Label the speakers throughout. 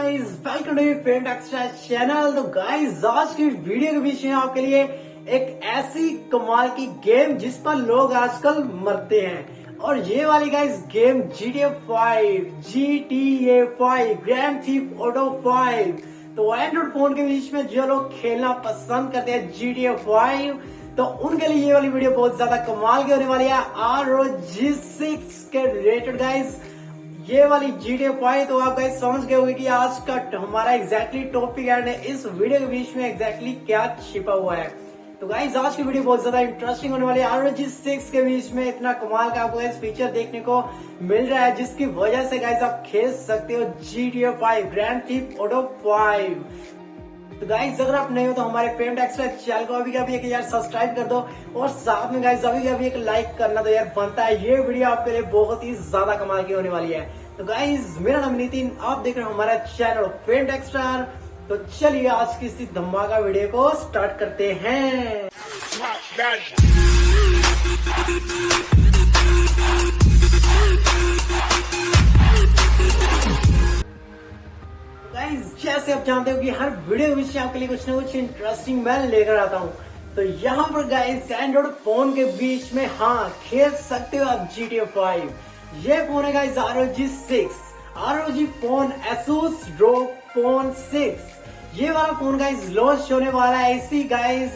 Speaker 1: Guys, welcome to fame extra channel. तो guys, आज की वीडियो के बीच में आपके लिए एक ऐसी कमाल की गेम जिस पर लोग आजकल मरते हैं, और ये वाली guys game GTA 5 grand thief auto 5। तो एंड्रॉइड फोन के बीच में जो लोग खेलना पसंद करते हैं GTA 5, तो उनके लिए ये वाली वीडियो बहुत ज्यादा कमाल की होने वाली है। ROG 6 के रिलेटेड गाइस ये वाली GTA 5। तो आप गाइस समझ गए होंगे कि आज का हमारा एग्जैक्टली टॉपिक है, इस वीडियो के बीच में एग्जैक्टली क्या छिपा हुआ है। तो गाइस आज की वीडियो बहुत ज्यादा इंटरेस्टिंग होने वाली है। ROG 6 के बीच में इतना कमाल का आपको इस फीचर देखने को मिल रहा है, जिसकी वजह से गाइस आप खेल सकते हो GTA 5 ग्रैंड थीफ ऑटो 5। तो गाइस अगर आप नए हो तो हमारे फेम एक्स्ट्रा चैनल को अभी एक यार सब्सक्राइब कर दो, और साथ में गाइस अभी एक लाइक करना तो यार बनता है। ये वीडियो आपके लिए बहुत ही ज्यादा कमाल की होने वाली है। तो गाइस मेरा नाम नितिन, आप देख रहे हो हमारा चैनल फेम एक्स्ट्रा। तो चलिए आज की इसी धमाका वीडियो को स्टार्ट करते हैं। गाइस जैसे आप जानते हो कि हर वीडियो में आपके लिए कुछ ना कुछ इंटरेस्टिंग मैं लेकर आता हूँ। तो यहाँ पर गाइस एंड्रॉइड फोन के बीच में खेल सकते हो आप GTA 5। ये फोन है guys ROG 6 ROG phone Asus ROG phone 6। ये वाला फोन गाइस लॉन्च होने वाला है इसी गाइस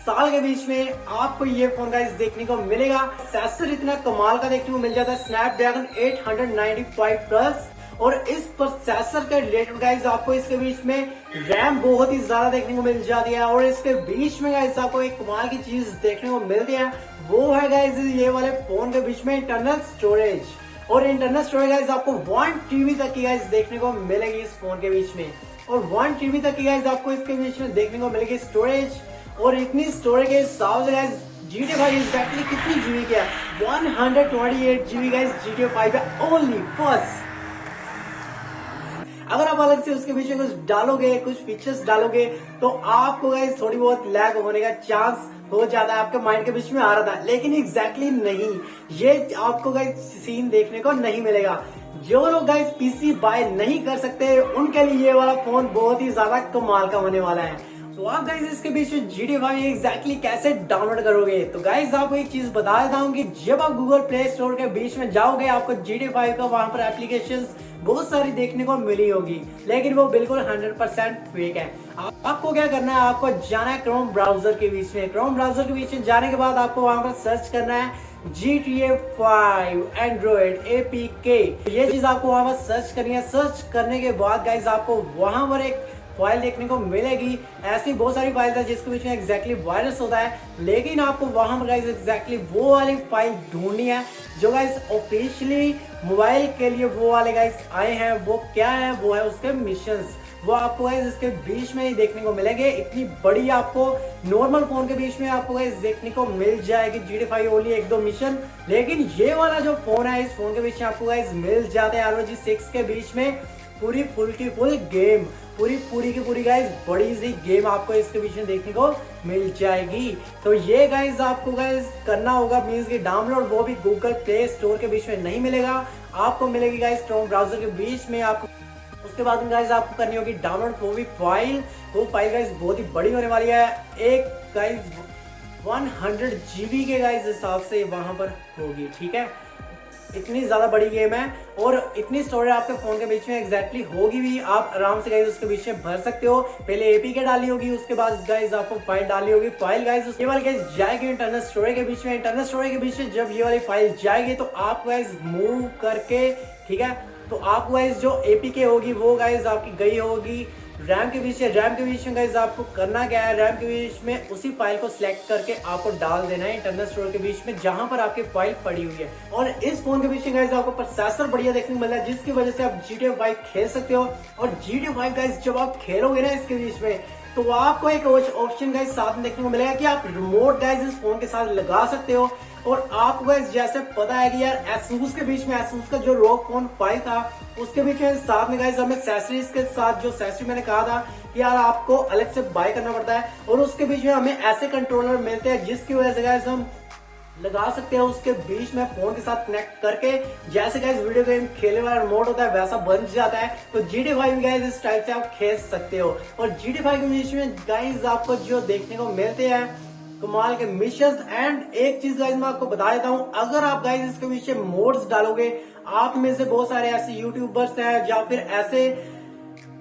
Speaker 1: साल के बीच में। आपको ये फोन गाइस देखने को मिलेगा। प्रोसेसर इतना कमाल का देखने को मिल जाता है, स्नैपड्रैगन 895 प्लस। और इस प्रोसेसर के रिलेटेड गाइस आपको इसके बीच में रैम बहुत ही ज्यादा देखने को मिल जाती है, और इसके बीच में गाइस आपको एक कमाल की चीज देखने को मिलती है, वो है गाइस ये वाले फोन के बीच में इंटरनल स्टोरेज। और इंटरनल स्टोरेज गाइस आपको 1 TB तक की गाइस देखने को मिलेगी इस फोन के बीच में, और 1 TB तक की गाइस आपको इसके बीच में देखने को मिलेगी स्टोरेज। और इतनी स्टोरेज के हिसाब से गाइस GTA 5 एग्जैक्टली कितनी जीबी की है? 128 GB गाइस GTA 5 है ओनली बस। अगर आप अलग से उसके बीच में कुछ डालोगे, कुछ फीचर्स डालोगे, तो आपको गाइस थोड़ी बहुत लैग होने का चांस हो जाता है। आपके माइंड के बीच में आ रहा था, लेकिन एग्जैक्टली नहीं, ये आपको गाइस सीन देखने को नहीं मिलेगा। जो लोग गाइस पीसी बाय नहीं कर सकते उनके लिए ये वाला फोन बहुत ही ज्यादा कमाल का होने वाला है। तो आप गाइस इसके बीच में GTA 5 एग्जैक्टली कैसे डाउनलोड करोगे? तो गाइस आपको एक चीज बता देता हूँ कि जब आप गूगल प्ले स्टोर के बीच में जाओगे, आपको GTA 5 का वहां पर एप्लीकेशंस बहुत सारी देखने को मिली होगी, लेकिन वो बिल्कुल 100% फेक है। आपको क्या करना है, आपको जाना है क्रोम ब्राउजर के बीच में। क्रोम ब्राउजर के बीच में जाने के बाद आपको वहां पर सर्च करना है GTA 5 एंड्रॉइड APK। ये चीज आपको वहां पर सर्च करनी है। सर्च करने के बाद गाइस आपको वहां पर एक फाइल देखने को मिलेगी। ऐसी बहुत सारी फाइल है जिसके बीच में एग्जैक्टली वायरस होता है, लेकिन आपको वहां पर गाइस एग्जैक्टली वो वाली फाइल ढूंढनी है जो गाइस ऑफिशियली मोबाइल के लिए वो वाले गाइस आए हैं। वो क्या है? वो है उसके मिशंस। वो आपको गाइस इसके बीच में ही देखने को मिलेंगे। इतनी बड़ी आपको नॉर्मल फोन के बीच में आपको गाइस देखने को मिल जाएगी GTA 5 ओनली 1-2 मिशन, लेकिन ये वाला जो फोन है इस फोन के बीच में आपको गाइस मिल जाते हैं ROG 6 के बीच में पूरी फुल की फुल गेम, पूरी की पूरी गाइस बड़ी सी गेम आपको इसके बीच में देखने को मिल जाएगी। तो ये गाइस आपको गाइस करना होगा मींस की डाउनलोड, वो भी गूगल प्ले स्टोर के बीच में नहीं मिलेगा, आपको मिलेगी गाइस क्रोम ब्राउजर के बीच में। आपको उसके बाद में गाइस आपको करनी होगी डाउनलोड वो भी फाइल। वो फाइल गाइस बहुत ही बड़ी होने वाली है, एक गाइस 100 GB के गाइस हिसाब से वहां पर होगी, ठीक है। इतनी ज्यादा बड़ी गेम है और इतनी स्टोरेज आपके फोन के बीच में एग्जैक्टली होगी भी। आप आराम से गाइस उसके बीच में भर सकते हो। पहले APK डाली होगी, उसके बाद गाइस आपको फाइल डाली होगी। फाइल गाइस ये वाली गाइस जाएगी इंटरनल स्टोरेज के बीच में। इंटरनल स्टोरेज के बीच में जब ये वाली फाइल जाएगी तो आप गाइस मूव करके, ठीक है, तो आप गाइस जो APK होगी वो गाइस आपकी गई होगी रैम के बीच में। रैम के बीच में गाइस आपको करना क्या है, रैम के बीच में उसी फाइल को सिलेक्ट करके आपको डाल देना है इंटरनल स्टोर के बीच में जहां पर आपकी फाइल पड़ी हुई है। और इस फोन के बीच में गाइस आपको प्रोसेसर बढ़िया देखने को मिल रहा है, जिसकी वजह से आप GTA 5 खेल सकते हो। और GTA 5 गाइस जब आप खेलोगे ना इसके बीच में, तो आपको एक ऑप्शन गाइस साथ में देखने को मिलेगा कि आप रिमोट गाइस इस फोन के साथ लगा सकते हो। और आपको गाइस जैसे पता है कि यार Asus के बीच में Asus का जो ROG फोन 5 था, उसके बीच में साथ में गाइस हमें एक्सेसरीज के साथ, जो एक्सेसरी मैंने कहा था कि यार आपको अलग से बाय करना पड़ता है, और उसके बीच में हमें ऐसे कंट्रोलर मिलते हैं जिसकी वजह से गाइस हम लगा सकते हो उसके बीच में फोन के साथ कनेक्ट करके, जैसे गाइस वीडियो गेम खेलने वाला मोड होता है वैसा बन जाता है। तो GTA 5 गाइस इस टाइप से आप खेल सकते हो। और GTA 5 के बीच में गाइस आपको जो देखने को मिलते हैं कमाल के मिशंस। एंड एक चीज गाइस मैं आपको बता देता हूँ, अगर आप गाइस इसके पीछे मोड्स डालोगे, आप में से बहुत सारे ऐसे यूट्यूबर्स हैं या फिर ऐसे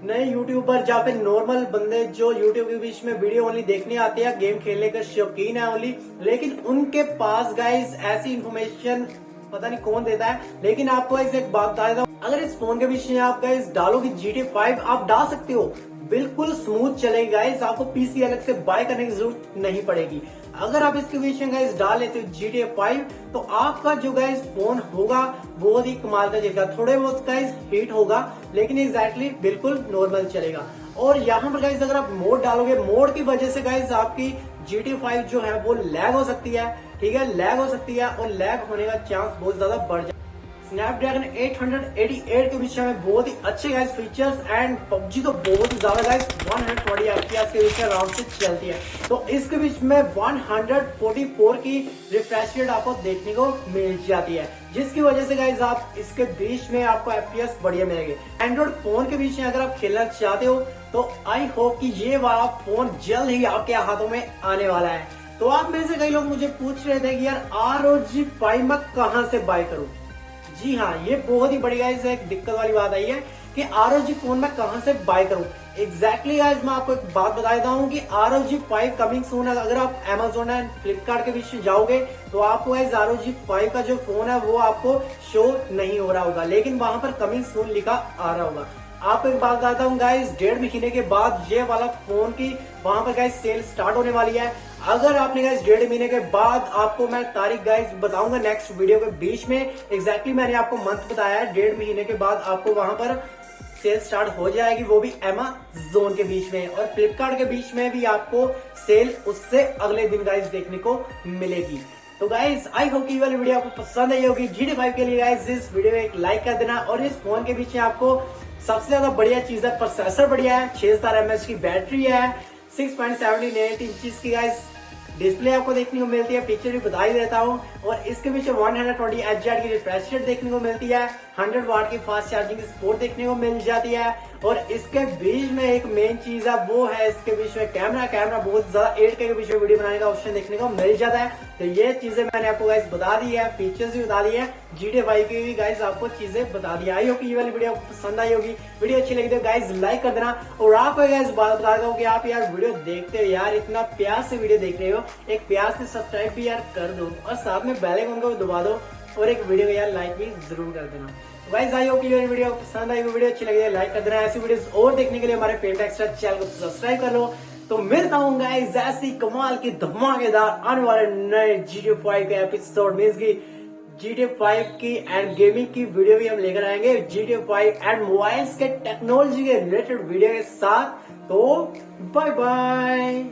Speaker 1: नए यूट्यूबर या फिर नॉर्मल बंदे जो यूट्यूब के बीच में वीडियो ओनली देखने आते हैं, गेम खेलने का शौकीन है ओनली, लेकिन उनके पास गाइस ऐसी इंफॉर्मेशन पता नहीं कौन देता है। लेकिन आपको एक बात बता देता हूँ, अगर इस फोन के बीच में आप गाइस डालोगे GTA 5, आप डाल सकते हो, बिल्कुल स्मूथ चलेगी गाइस, आपको पीसी अलग से बाय करने की जरूरत नहीं पड़ेगी। अगर आप इसके बीच में गाइस डाल लेते हो GTA 5, तो आपका जो गाइस फोन होगा बहुत ही कमाल का चलेगा। थोड़े बहुत गाइस हीट होगा, लेकिन एग्जैक्टली बिल्कुल नॉर्मल चलेगा। और यहाँ पर गाइस अगर आप मोड डालोगे, मोड की वजह से गाइस आपकी GTA 5 जो है वो लैग हो सकती है, ठीक है, लैग हो सकती है, और लैग होने का चांस बहुत ज्यादा बढ़ जाए। स्नैपड्रैगन 888 के बीच में बहुत ही अच्छे गाइस फीचर्स, एंड पबजी तो बहुत ही ज्यादा गाइस 120 FPS के बीच में आराम से चलती है। तो इसके बीच में 144 की रिफ्रेश रेट आपको देखने को मिल जाती है, जिसकी वजह से गाइस आप इसके बीच में आपको FPS बढ़िया मिलेंगे। एंड्रॉइड फोन के बीच में अगर आप खेलना चाहते हो तो आई होप कि ये वाला फोन जल्द ही आपके हाथों में आने वाला है। तो आप में से कई लोग मुझे पूछ रहे थे कि यार ROG 5 मैं कहां से बाय करूं। जी हाँ, ये बहुत ही बड़ी गाइस एक दिक्कत वाली बात आई है कि ROG फोन मैं कहां से बाय करूं। एग्जैक्टली गाइस मैं आपको एक बात बता देता हूं कि ROG 5 कमिंग सून है। अगर आप Amazon एंड फ्लिपकार्ट के बीच में जाओगे तो आपको गाइस ROG 5 का जो फोन है वो आपको शो नहीं हो रहा होगा, लेकिन वहां पर कमिंग सून लिखा आ रहा होगा। आपको एक बात बताता हूँ गाइस, 1.5 महीने के बाद ये वाला फोन की वहां पर गाइस सेल स्टार्ट होने वाली है। अगर आपने गाइस 1.5 महीने के बाद, आपको मैं तारीख गाइस बताऊंगा नेक्स्ट वीडियो के बीच में, एग्जैक्टली मैंने आपको मंथ बताया है, 1.5 महीने के बाद आपको वहां पर सेल स्टार्ट हो जाएगी, वो भी Amazon के बीच में, और फ्लिपकार्ट के बीच में भी आपको सेल उससे अगले दिन गाइस देखने को मिलेगी। तो गाइस आई होप कि ये वाली वीडियो आपको पसंद आई होगी। GTA 5 के लिए गाइस इस वीडियो में एक लाइक कर देना। और इस फोन के पीछे आपको सबसे ज्यादा बढ़िया चीज है, प्रोसेसर बढ़िया है, 6000 mAh की बैटरी है, 6.78 इंच की गाइस डिस्प्ले आपको देखने को मिलती है, पिक्चर भी बता ही देता हूँ। और इसके पीछे 120 Hz की रिफ्रेश रेट देखने को मिलती है, 100 वाट की फास्ट चार्जिंग की सपोर्ट देखने को मिल जाती है। और इसके बीच में एक मेन चीज है, वो है इसके बीच में कैमरा बहुत ज्यादा 8K के बीच में वीडियो बनाने का ऑप्शन देखने को मिल जाता है। तो ये चीजें मैंने आपको गाइस बता दी है, फीचर्स भी बता दी है, GTA 5 की भी गाइस आपको चीजें बता दी। आई होप कि ये वाली वीडियो आपको पसंद आई होगी। वीडियो अच्छी लगी तो गाइस लाइक कर देना। और आपको गाइस बात बता देता हूँ कि आप यार वीडियो देखते हो, यार इतना प्यार से वीडियो देख रहे हो, एक प्यार से सब्सक्राइब भी यार कर दो, और साथ में बेल आइकन को दबा दो, और एक वीडियो को यार लाइक भी जरूर कर देना। गाइस आई होप कि ये वीडियो पसंद आई, वीडियो अच्छी लगी लाइक कर देना। ऐसी वीडियोस और देखने के लिए हमारे पेंट एक्स्ट्रा चैनल को सब्सक्राइब कर लो। तो मिलता हूँ गाइस ऐसी कमाल की धमाकेदार आने वाले नए GTA 5 के एपिसोड में। इसकी GTA 5 की एंड गेमिंग की वीडियो भी हम लेकर आएंगे, GTA 5 एंड मोबाइल्स के टेक्नोलॉजी के रिलेटेड वीडियो के साथ। तो बाय बाय।